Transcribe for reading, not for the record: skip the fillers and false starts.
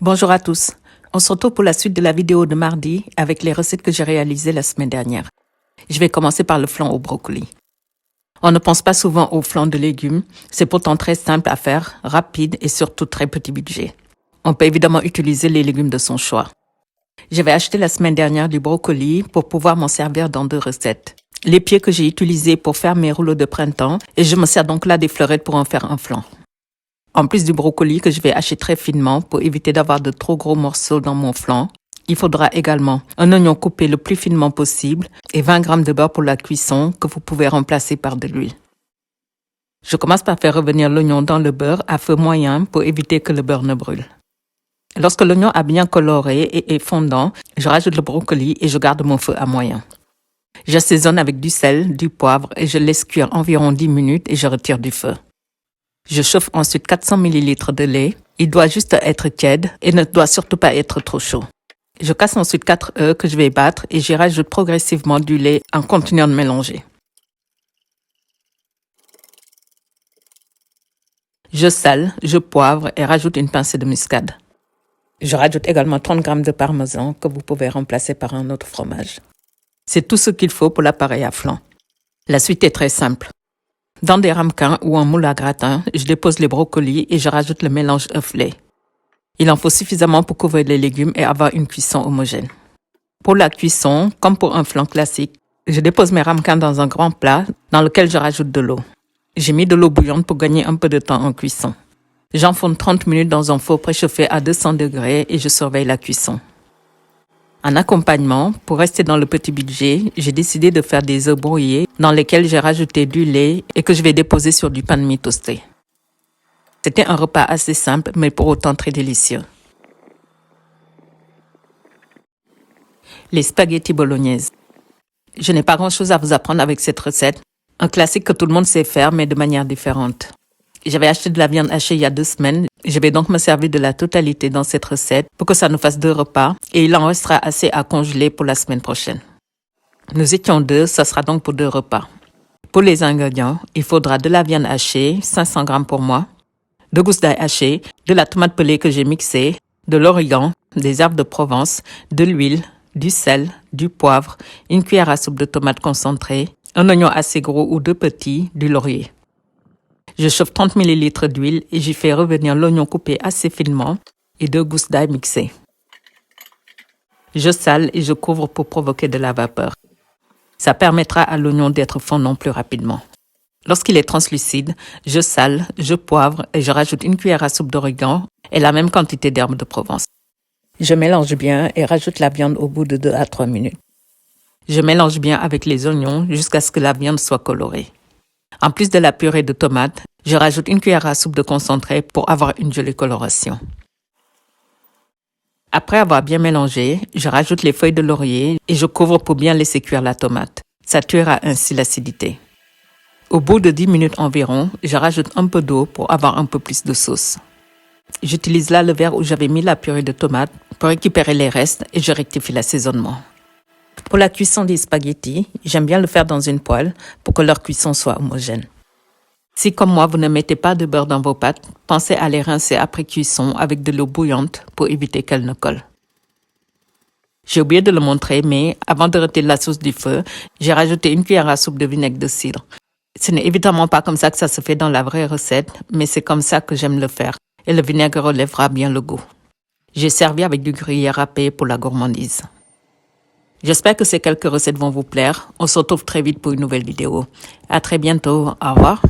Bonjour à tous. On se retrouve pour la suite de la vidéo de mardi avec les recettes que j'ai réalisées la semaine dernière. Je vais commencer par le flan au brocoli. On ne pense pas souvent au flan de légumes, c'est pourtant très simple à faire, rapide et surtout très petit budget. On peut évidemment utiliser les légumes de son choix. J'avais acheté la semaine dernière du brocoli pour pouvoir m'en servir dans 2 recettes. Les pieds que j'ai utilisés pour faire mes rouleaux de printemps et je me sers donc là des fleurettes pour en faire un flan. En plus du brocoli que je vais hacher très finement pour éviter d'avoir de trop gros morceaux dans mon flan, il faudra également un oignon coupé le plus finement possible et 20 g de beurre pour la cuisson que vous pouvez remplacer par de l'huile. Je commence par faire revenir l'oignon dans le beurre à feu moyen pour éviter que le beurre ne brûle. Lorsque l'oignon a bien coloré et est fondant, je rajoute le brocoli et je garde mon feu à moyen. J'assaisonne avec du sel, du poivre et je laisse cuire environ 10 minutes et je retire du feu. Je chauffe ensuite 400 ml de lait. Il doit juste être tiède et ne doit surtout pas être trop chaud. Je casse ensuite 4 œufs que je vais battre et j'y rajoute progressivement du lait en continuant de mélanger. Je sale, je poivre et rajoute une pincée de muscade. Je rajoute également 30 g de parmesan que vous pouvez remplacer par un autre fromage. C'est tout ce qu'il faut pour l'appareil à flan. La suite est très simple. Dans des ramequins ou un moule à gratin, je dépose les brocolis et je rajoute le mélange œuf-lait. Il en faut suffisamment pour couvrir les légumes et avoir une cuisson homogène. Pour la cuisson, comme pour un flan classique, je dépose mes ramequins dans un grand plat dans lequel je rajoute de l'eau. J'ai mis de l'eau bouillante pour gagner un peu de temps en cuisson. J'enfourne 30 minutes dans un four préchauffé à 200 degrés et je surveille la cuisson. En accompagnement, pour rester dans le petit budget, j'ai décidé de faire des œufs brouillés dans lesquels j'ai rajouté du lait et que je vais déposer sur du pain de mie toasté. C'était un repas assez simple, mais pour autant très délicieux. Les spaghettis bolognaises. Je n'ai pas grand-chose à vous apprendre avec cette recette. Un classique que tout le monde sait faire, mais de manière différente. J'avais acheté de la viande hachée il y a 2 semaines. Je vais donc me servir de la totalité dans cette recette pour que ça nous fasse 2 repas et il en restera assez à congeler pour la semaine prochaine. Nous étions 2, ça sera donc pour 2 repas. Pour les ingrédients, il faudra de la viande hachée, 500 g pour moi, 2 gousses d'ail hachées, de la tomate pelée que j'ai mixée, de l'origan, des herbes de Provence, de l'huile, du sel, du poivre, une cuillère à soupe de tomate concentrée, un oignon assez gros ou 2 petits, du laurier. Je chauffe 30 ml d'huile et j'y fais revenir l'oignon coupé assez finement et 2 gousses d'ail mixées. Je sale et je couvre pour provoquer de la vapeur. Ça permettra à l'oignon d'être fondant plus rapidement. Lorsqu'il est translucide, je sale, je poivre et je rajoute une cuillère à soupe d'origan et la même quantité d'herbes de Provence. Je mélange bien et rajoute la viande au bout de 2 à 3 minutes. Je mélange bien avec les oignons jusqu'à ce que la viande soit colorée. En plus de la purée de tomates, je rajoute une cuillère à soupe de concentré pour avoir une jolie coloration. Après avoir bien mélangé, je rajoute les feuilles de laurier et je couvre pour bien laisser cuire la tomate. Ça tuera ainsi l'acidité. Au bout de 10 minutes environ, je rajoute un peu d'eau pour avoir un peu plus de sauce. J'utilise là le verre où j'avais mis la purée de tomates pour récupérer les restes et je rectifie l'assaisonnement. Pour la cuisson des spaghettis, j'aime bien le faire dans une poêle pour que leur cuisson soit homogène. Si comme moi, vous ne mettez pas de beurre dans vos pâtes, pensez à les rincer après cuisson avec de l'eau bouillante pour éviter qu'elles ne collent. J'ai oublié de le montrer, mais avant de retirer la sauce du feu, j'ai rajouté une cuillère à soupe de vinaigre de cidre. Ce n'est évidemment pas comme ça que ça se fait dans la vraie recette, mais c'est comme ça que j'aime le faire et le vinaigre relèvera bien le goût. J'ai servi avec du gruyère râpé pour la gourmandise. J'espère que ces quelques recettes vont vous plaire. On se retrouve très vite pour une nouvelle vidéo. À très bientôt. Au revoir.